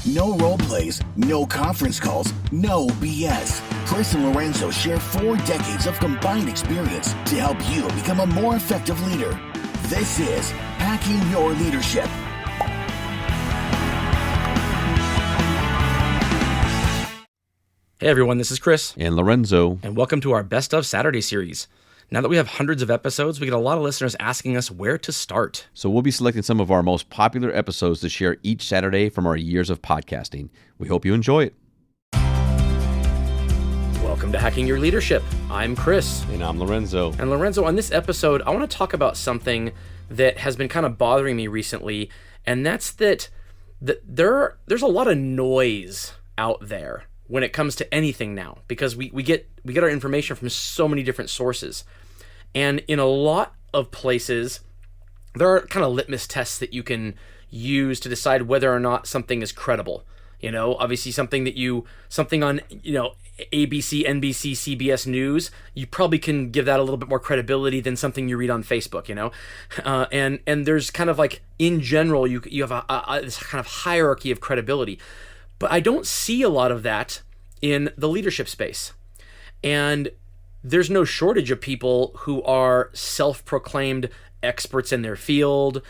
No role plays, no conference calls, no BS. Chris and Lorenzo share 4 decades of combined experience to help you become a more effective leader. This is Hacking Your Leadership. Hey everyone, this is Chris. And Lorenzo. And welcome to our Best of Saturday series. Now that we have hundreds of episodes, we get a lot of listeners asking us where to start. So we'll be selecting some of our most popular episodes to share each Saturday from our years of podcasting. We hope you enjoy it. Welcome to Hacking Your Leadership. I'm Chris. And I'm Lorenzo. And Lorenzo, on this episode, I want to talk about something that has been kind of bothering me recently, and that's that there's a lot of noise out there when it comes to anything now, because we get our information from so many different sources. And in a lot of places, there are kind of litmus tests that you can use to decide whether or not something is credible. You know, obviously something on, ABC, NBC, CBS News, you probably can give that a little bit more credibility than something you read on Facebook, and there's kind of like, in general, you have this kind of hierarchy of credibility. But I don't see a lot of that in the leadership space. And there's no shortage of people who are self-proclaimed experts in their field,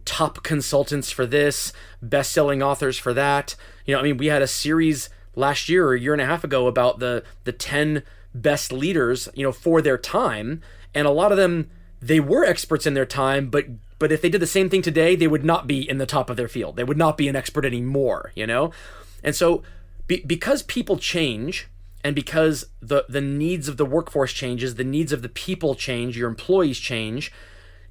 top consultants for this, best-selling authors for that. We had a series last year or a year and a half ago about the 10 best leaders, for their time. And a lot of them, they were experts in their time, but if they did the same thing today, they would not be in the top of their field. They would not be an expert anymore, And so because people change, and because the needs of the workforce changes, the needs of the people change, your employees change,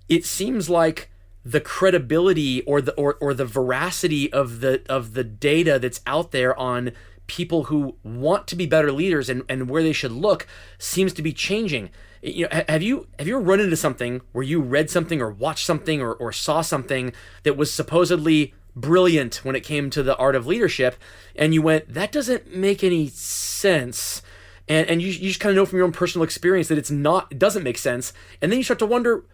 it seems like the credibility or the veracity of the data that's out there on people who want to be better leaders and where they should look seems to be changing. Have you ever run into something where you read something or watched something or saw something that was supposedly brilliant when it came to the art of leadership, and you went, that doesn't make any sense, and you just kind of know from your own personal experience that it doesn't make sense, and then you start to wonder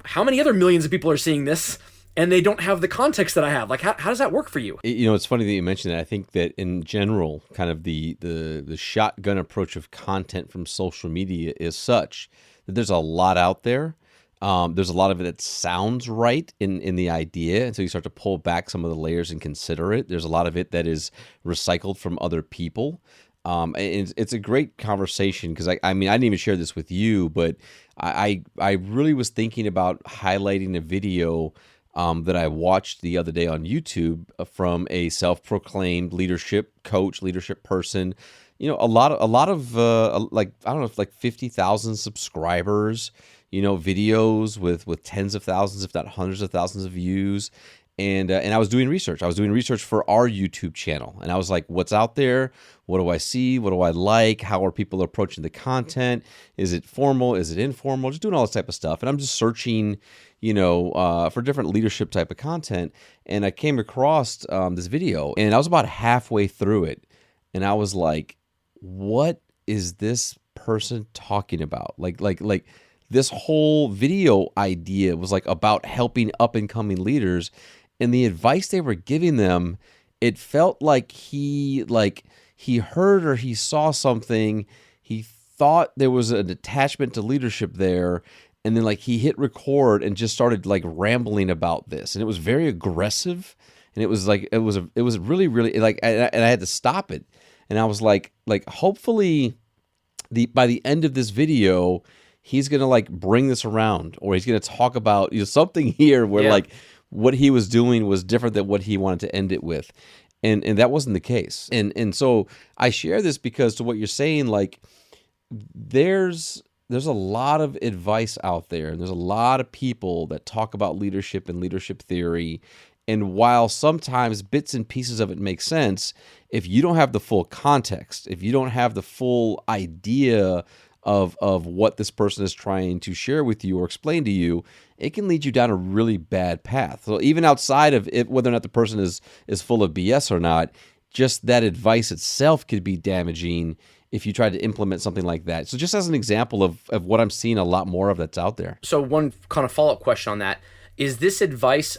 how many other millions of people are seeing this and they don't have the context that I have. Like, how does that work for you? It's funny that you mentioned that. I think that in general, kind of the shotgun approach of content from social media is such that there's a lot out there. There's a lot of it that sounds right in the idea, and so you start to pull back some of the layers and consider it. There's a lot of it that is recycled from other people. And it's a great conversation because I didn't even share this with you, but I really was thinking about highlighting a video that I watched the other day on YouTube from a self-proclaimed leadership coach, leadership person. A lot of like, I don't know, like 50,000 subscribers. Videos with tens of thousands, if not hundreds of thousands of views. And I was doing research. I was doing research for our YouTube channel. And I was like, what's out there? What do I see? What do I like? How are people approaching the content? Is it formal? Is it informal? Just doing all this type of stuff. And I'm just searching, for different leadership type of content. And I came across this video, and I was about halfway through it. And I was like, what is this person talking about? Like this whole video idea was like about helping up and coming leaders, and the advice they were giving them, it felt like he heard or he saw something, he thought there was an attachment to leadership there, and then like he hit record and just started like rambling about this, and it was very aggressive, and it was really, really like, and I had to stop it, and I was like hopefully by the end of this video, he's going to like bring this around, or he's going to talk about something here where like what he was doing was different than what he wanted to end it with. And that wasn't the case. And so I share this because, to what you're saying, like there's a lot of advice out there, and there's a lot of people that talk about leadership and leadership theory. And while sometimes bits and pieces of it make sense, if you don't have the full context, if you don't have the full idea of what this person is trying to share with you or explain to you, it can lead you down a really bad path. So even outside of it, whether or not the person is full of BS or not, just that advice itself could be damaging if you try to implement something like that. So just as an example of what I'm seeing a lot more of that's out there. So one kind of follow-up question on that, is this advice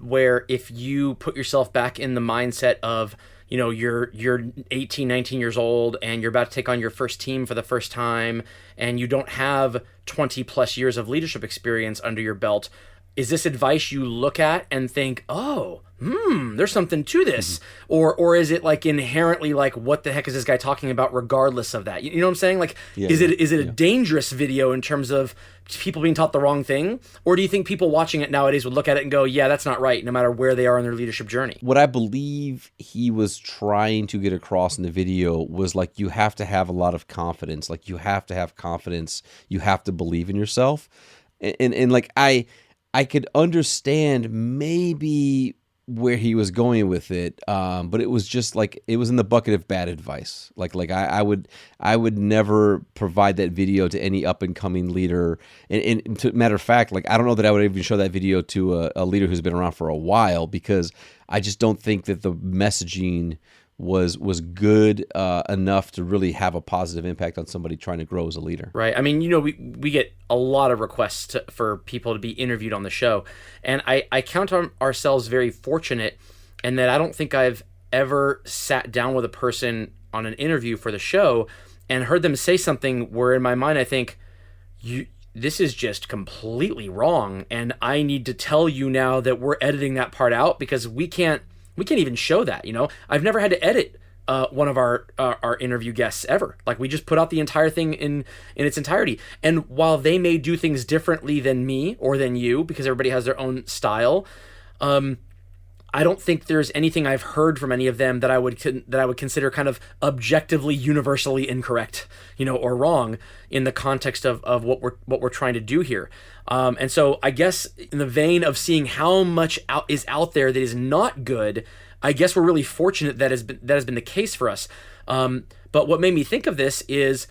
where if you put yourself back in the mindset of, you're 18, 19 years old and you're about to take on your first team for the first time and you don't have 20 plus years of leadership experience under your belt, is this advice you look at and think, oh, there's something to this? Or is it like inherently like, what the heck is this guy talking about regardless of that? You know what I'm saying? Like, is it a dangerous video in terms of people being taught the wrong thing? Or do you think people watching it nowadays would look at it and go, yeah, that's not right, no matter where they are in their leadership journey? What I believe he was trying to get across in the video was like, you have to have a lot of confidence. Like, you have to have confidence. You have to believe in yourself. And like, I could understand maybe where he was going with it, but it was just like, it was in the bucket of bad advice. Like I would never provide that video to any up and coming leader. And to matter of fact, like, I don't know that I would even show that video to a leader who's been around for a while, because I just don't think that the messaging was good enough to really have a positive impact on somebody trying to grow as a leader. Right. I mean, we get a lot of requests for people to be interviewed on the show, and I count on ourselves very fortunate in that I don't think I've ever sat down with a person on an interview for the show and heard them say something where in my mind I think, this is just completely wrong, and I need to tell you now that we're editing that part out because we can't even show that. I've never had to edit one of our interview guests ever. Like, we just put out the entire thing in its entirety. And while they may do things differently than me or than you, because everybody has their own style, I don't think there's anything I've heard from any of them that I would consider kind of objectively universally incorrect, or wrong in the context of what we're trying to do here. And so I guess in the vein of seeing how much is out there that is not good, I guess we're really fortunate that has been the case for us. But what made me think of this is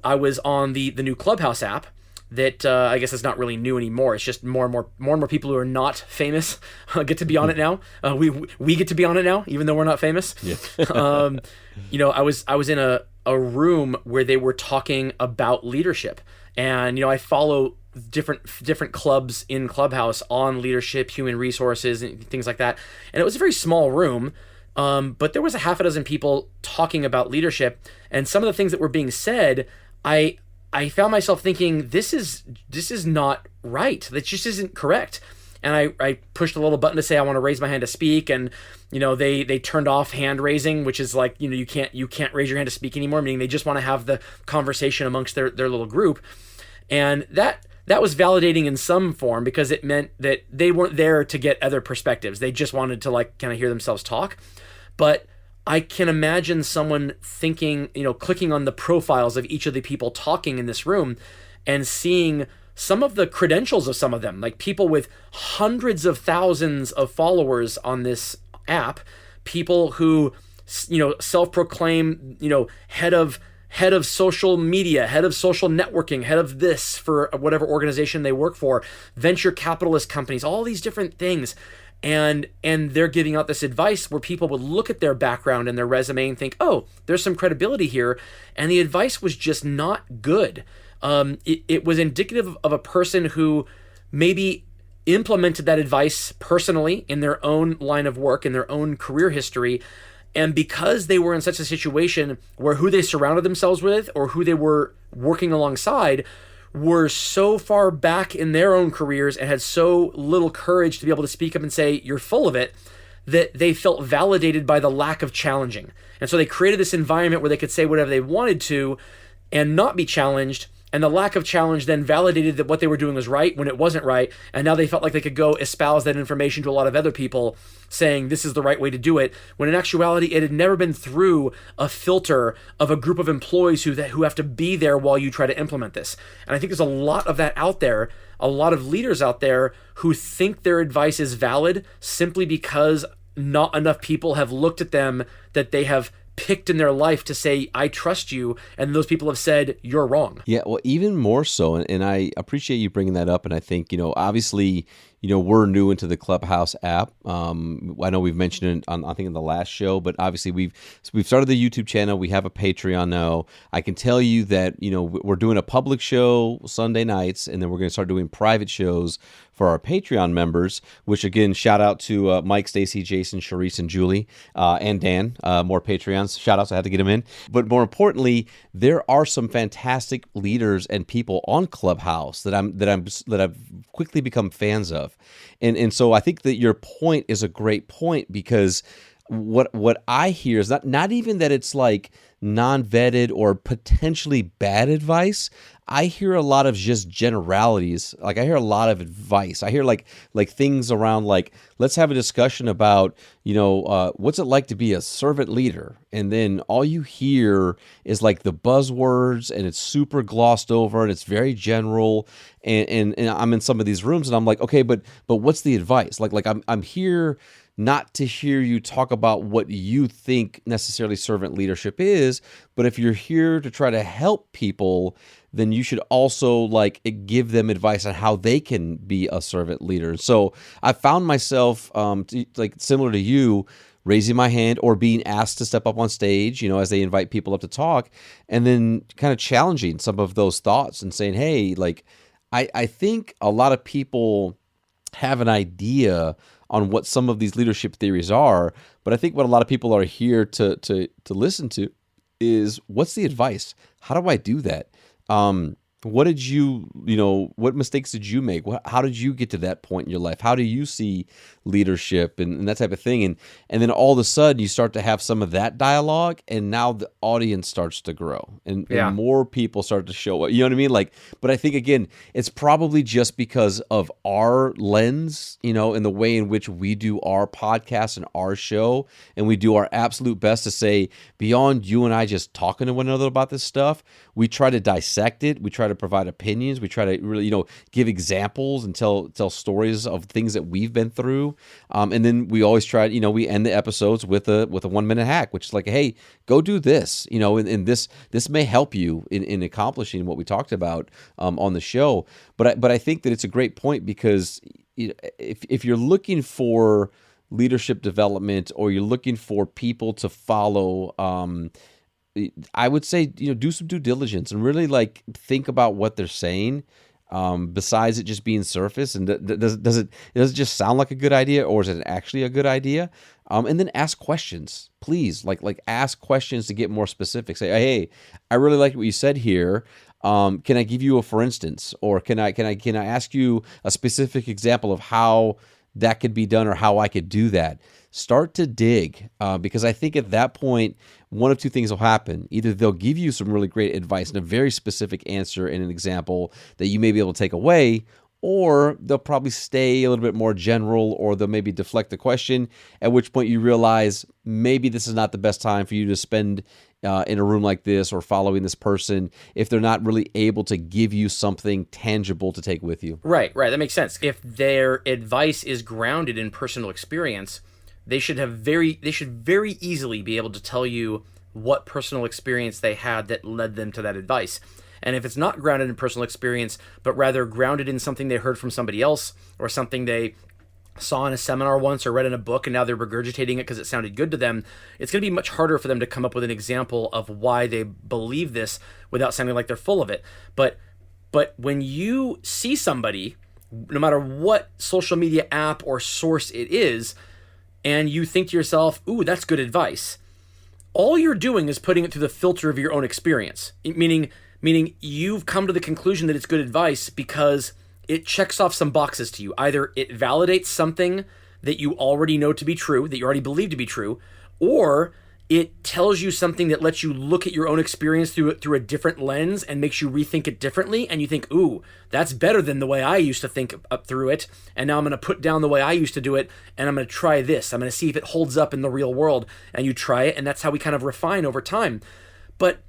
I was on the new Clubhouse app that I guess is not really new anymore. It's just more and more people who are not famous get to be on it now. We get to be on it now, even though we're not famous. Yeah. I was in a room where they were talking about leadership, and I follow different clubs in Clubhouse on leadership, human resources, and things like that. And it was a very small room, but there was a half a dozen people talking about leadership, and some of the things that were being said, I found myself thinking, this is not right. That just isn't correct. And I pushed a little button to say I want to raise my hand to speak, and they turned off hand raising, which is like, you can't raise your hand to speak anymore, meaning they just want to have the conversation amongst their little group. And that was validating in some form, because it meant that they weren't there to get other perspectives. They just wanted to like kind of hear themselves talk. But I can imagine someone thinking, clicking on the profiles of each of the people talking in this room and seeing some of the credentials of some of them, like people with hundreds of thousands of followers on this app, people who, self-proclaim, head of social media, head of social networking, head of this for whatever organization they work for, venture capitalist companies, all these different things. And they're giving out this advice where people would look at their background and their resume and think, oh, there's some credibility here. And the advice was just not good. It was indicative of a person who maybe implemented that advice personally in their own line of work, in their own career history. And because they were in such a situation where who they surrounded themselves with or who they were working alongside were so far back in their own careers and had so little courage to be able to speak up and say, you're full of it, that they felt validated by the lack of challenging. And so they created this environment where they could say whatever they wanted to and not be challenged. And the lack of challenge then validated that what they were doing was right when it wasn't right. And now they felt like they could go espouse that information to a lot of other people saying this is the right way to do it, when in actuality it had never been through a filter of a group of employees who have to be there while you try to implement this. And I think there's a lot of that out there, a lot of leaders out there who think their advice is valid simply because not enough people have looked at them, that they have picked in their life to say, I trust you, and those people have said, you're wrong. Yeah, well, even more so, and I appreciate you bringing that up. And I think, obviously, we're new into the Clubhouse app. I know we've mentioned it on, I think, in the last show, but obviously we've started the YouTube channel. We have a Patreon now. I can tell you that, we're doing a public show Sunday nights, and then we're going to start doing private shows for our Patreon members, which, again, shout out to Mike, Stacy, Jason, Sharice, and Julie, and Dan. More Patreons. Shout outs. I had to get them in. But more importantly, there are some fantastic leaders and people on Clubhouse that I've quickly become fans of. And so I think that your point is a great point, because what I hear is not even that it's like non-vetted or potentially bad advice. I hear a lot of just generalities. Like, I hear a lot of advice. I hear like things around like, let's have a discussion about, what's it like to be a servant leader? And then all you hear is like the buzzwords, and it's super glossed over, and it's very general. And I'm in some of these rooms, and I'm like, okay, but what's the advice? Like I'm here not to hear you talk about what you think necessarily servant leadership is, but if you're here to try to help people, then you should also like give them advice on how they can be a servant leader. So I found myself like similar to you, raising my hand or being asked to step up on stage, as they invite people up to talk, and then kind of challenging some of those thoughts and saying, hey, like, I think a lot of people have an idea on what some of these leadership theories are, but I think what a lot of people are here to listen to is, what's the advice? How do I do that? What did what mistakes did you make? How did you get to that point in your life? How do you see leadership and that type of thing? And then all of a sudden you start to have some of that dialogue, and now the audience starts to grow and more people start to show up. You know what I mean? Like, but I think, again, it's probably just because of our lens, and the way in which we do our podcast and our show, and we do our absolute best to say, beyond you and I just talking to one another about this stuff, we try to dissect it. We try to provide opinions. We try to really, give examples and tell stories of things that we've been through. And then we always try, we end the episodes with a 1-minute hack, which is like, hey, go do this, and this may help you in accomplishing what we talked about on the show. But I think that it's a great point, because if you're looking for leadership development, or you're looking for people to follow, I would say, do some due diligence and really like think about what they're saying. Besides it just being surface, and does it just sound like a good idea, or is it actually a good idea? And then ask questions, please. Like ask questions to get more specific. Say, hey, I really like what you said here. Can I give you a for instance, or can I ask you a specific example of how that could be done, or how I could do that? Start to dig, because I think at that point, one of two things will happen. Either they'll give you some really great advice and a very specific answer and an example that you may be able to take away, or they'll probably stay a little bit more general, or they'll maybe deflect the question, at which point you realize maybe this is not the best time for you to spend in a room like this, or following this person, if they're not really able to give you something tangible to take with you. Right. That makes sense. If their advice is grounded in personal experience, they should very easily be able to tell you what personal experience they had that led them to that advice. And if it's not grounded in personal experience, but rather grounded in something they heard from somebody else, or something they saw in a seminar once or read in a book, and now they're regurgitating it because it sounded good to them, it's going to be much harder for them to come up with an example of why they believe this without sounding like they're full of it. But when you see somebody, no matter what social media app or source it is, and you think to yourself, ooh, that's good advice, all you're doing is putting it through the filter of your own experience. Meaning you've come to the conclusion that it's good advice because it checks off some boxes to you. Either it validates something that you already know to be true, that you already believe to be true, or it tells you something that lets you look at your own experience through a different lens and makes you rethink it differently. And you think, ooh, that's better than the way I used to think up through it. And now I'm going to put down the way I used to do it, and I'm going to try this. I'm going to see if it holds up in the real world. And you try it, and that's how we kind of refine over time. But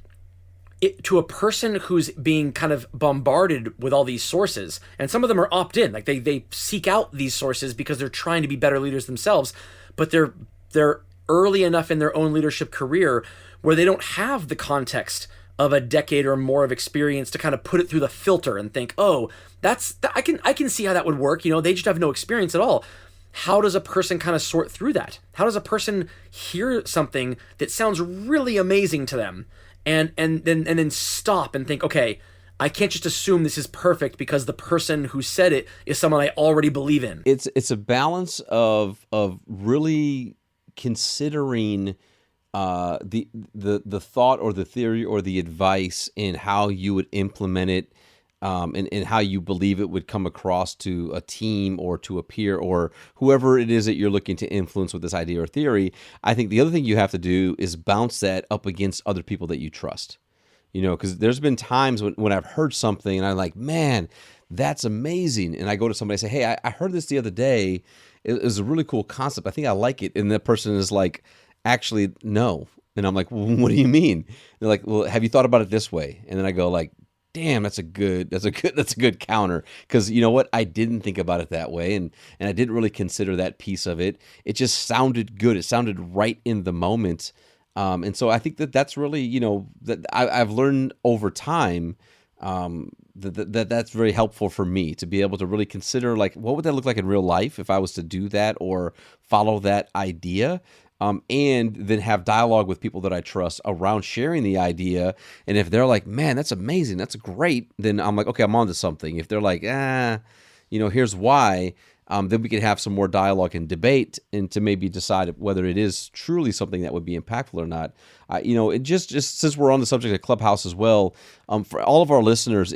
to a person who's being kind of bombarded with all these sources, and some of them are opt-in, like they seek out these sources because they're trying to be better leaders themselves, but they're early enough in their own leadership career where they don't have the context of a decade or more of experience to kind of put it through the filter and think, oh, I can see how that would work. They just have no experience at all. How does a person kind of sort through that? How does a person hear something that sounds really amazing to them and then stop and think, okay, I can't just assume this is perfect because the person who said it is someone I already believe in. It's a balance of really considering the thought or the theory or the advice in how you would implement it, and how you believe it would come across to a team or to a peer or whoever it is that you're looking to influence with this idea or theory. I think the other thing you have to do is bounce that up against other people that you trust. Because there's been times when I've heard something and I'm like, man, that's amazing. And I go to somebody and say, hey, I heard this the other day. It was a really cool concept. I think I like it. And that person is like, actually, no. And I'm like, well, what do you mean? They're like, well, have you thought about it this way? And then I go like, damn, that's a good counter. Because you know what? I didn't think about it that way. And I didn't really consider that piece of it. It just sounded good. It sounded right in the moment. And so I think that's really, that I've learned over time, that's very helpful for me to be able to really consider, like, what would that look like in real life if I was to do that or follow that idea? And then have dialogue with people that I trust around sharing the idea. And if they're like, man, that's amazing, that's great, then I'm like, okay, I'm on to something. If they're like, here's why, then we can have some more dialogue and debate and to maybe decide whether it is truly something that would be impactful or not. It just since we're on the subject of Clubhouse as well, for all of our listeners,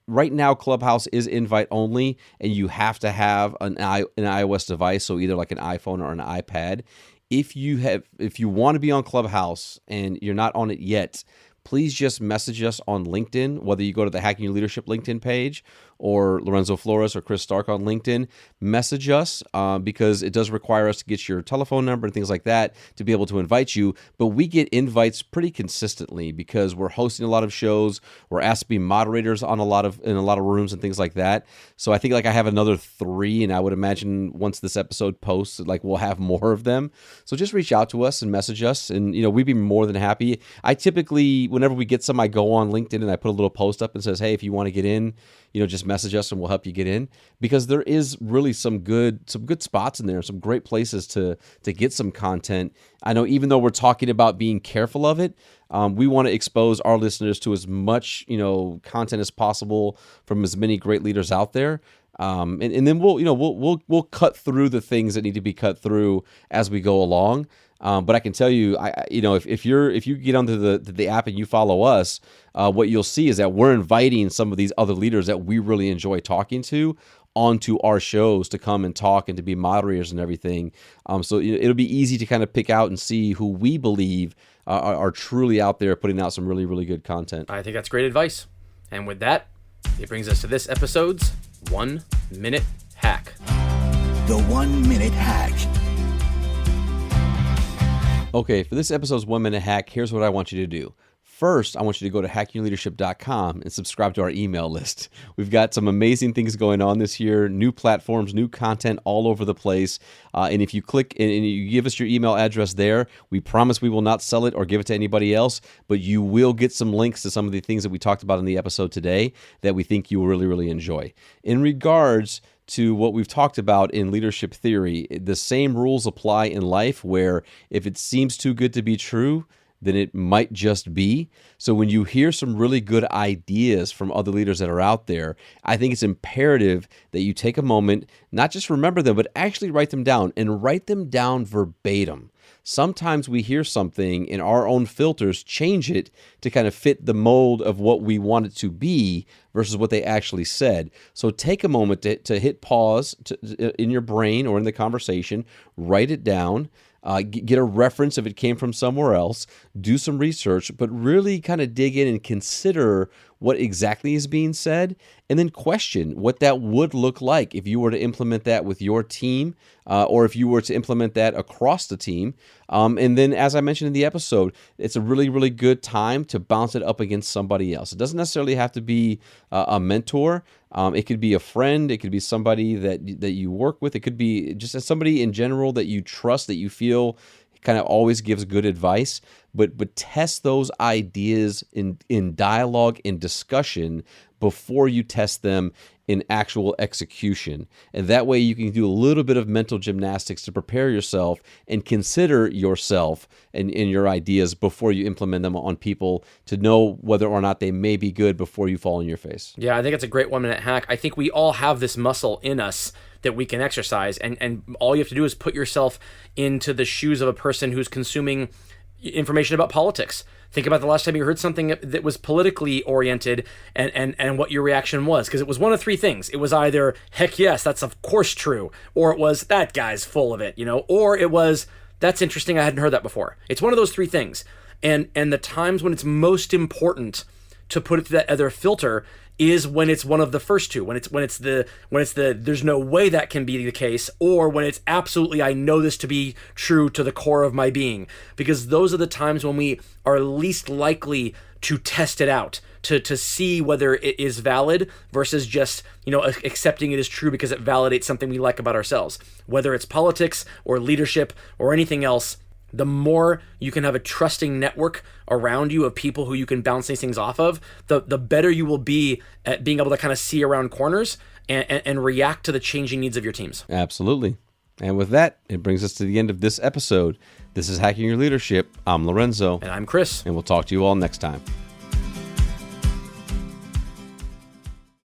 right now Clubhouse is invite only, and you have to have an iOS device, so either like an iPhone or an iPad. If you want to be on Clubhouse and you're not on it yet, please just message us on LinkedIn, whether you go to the Hacking Your Leadership LinkedIn page or Lorenzo Flores or Chris Stark on LinkedIn. Message us because it does require us to get your telephone number and things like that to be able to invite you. But we get invites pretty consistently because we're hosting a lot of shows. We're asked to be moderators in a lot of rooms and things like that. So I think like I have another 3, and I would imagine once this episode posts, like we'll have more of them. So just reach out to us and message us, and we'd be more than happy. I typically, whenever we get some, I go on LinkedIn and I put a little post up and says, hey, if you want to get in, just message us and we'll help you get in, because there is really some good spots in there, some great places to get some content. I know even though we're talking about being careful of it, we want to expose our listeners to as much, content as possible from as many great leaders out there. And then we'll cut through the things that need to be cut through as we go along. But I can tell you, if you get onto the app and you follow us, what you'll see is that we're inviting some of these other leaders that we really enjoy talking to onto our shows to come and talk and to be moderators and everything. So it'll be easy to kind of pick out and see who we believe are truly out there putting out some really, really good content. I think that's great advice. And with that, it brings us to this episode's 1 Minute Hack. The 1 Minute Hack. Okay, for this episode's 1 Minute Hack, here's what I want you to do. First, I want you to go to hackingyourleadership.com and subscribe to our email list. We've got some amazing things going on this year, new platforms, new content all over the place. And if you click and you give us your email address there, we promise we will not sell it or give it to anybody else, but you will get some links to some of the things that we talked about in the episode today that we think you will really, really enjoy. In regards to what we've talked about in leadership theory, the same rules apply in life, where if it seems too good to be true, then it might just be. So when you hear some really good ideas from other leaders that are out there, I think it's imperative that you take a moment, not just remember them, but actually write them down, and write them down verbatim. Sometimes we hear something and our own filters change it to kind of fit the mold of what we want it to be versus what they actually said. So take a moment to hit pause in your brain or in the conversation, write it down, get a reference if it came from somewhere else, do some research, but really kind of dig in and consider what exactly is being said, and then question what that would look like if you were to implement that with your team, or if you were to implement that across the team. And then, as I mentioned in the episode, it's a really, really good time to bounce it up against somebody else. It doesn't necessarily have to be a mentor. It could be a friend. It could be somebody that you work with. It could be just somebody in general that you trust, that you feel kind of always gives good advice, but test those ideas in dialogue, in discussion, before you test them in actual execution. And that way you can do a little bit of mental gymnastics to prepare yourself and consider yourself and your ideas before you implement them on people, to know whether or not they may be good before you fall on your face. Yeah, I think it's a great 1-minute hack. I think we all have this muscle in us that we can exercise, and all you have to do is put yourself into the shoes of a person who's consuming information about politics. Think about the last time you heard something that was politically oriented and what your reaction was, because it was one of three things. It was either, heck yes, that's of course true, or it was, that guy's full of it, or it was, that's interesting, I hadn't heard that before. It's one of those three things. And the times when it's most important to put it through that other filter is when it's one of the first two, when it's the there's no way that can be the case, or when it's absolutely, I know this to be true to the core of my being, because those are the times when we are least likely to test it out, to see whether it is valid versus just, accepting it as true because it validates something we like about ourselves. Whether it's politics or leadership or anything else, the more you can have a trusting network around you of people who you can bounce these things off of, the better you will be at being able to kind of see around corners and react to the changing needs of your teams. Absolutely. And with that, it brings us to the end of this episode. This is Hacking Your Leadership. I'm Lorenzo. And I'm Chris. And we'll talk to you all next time.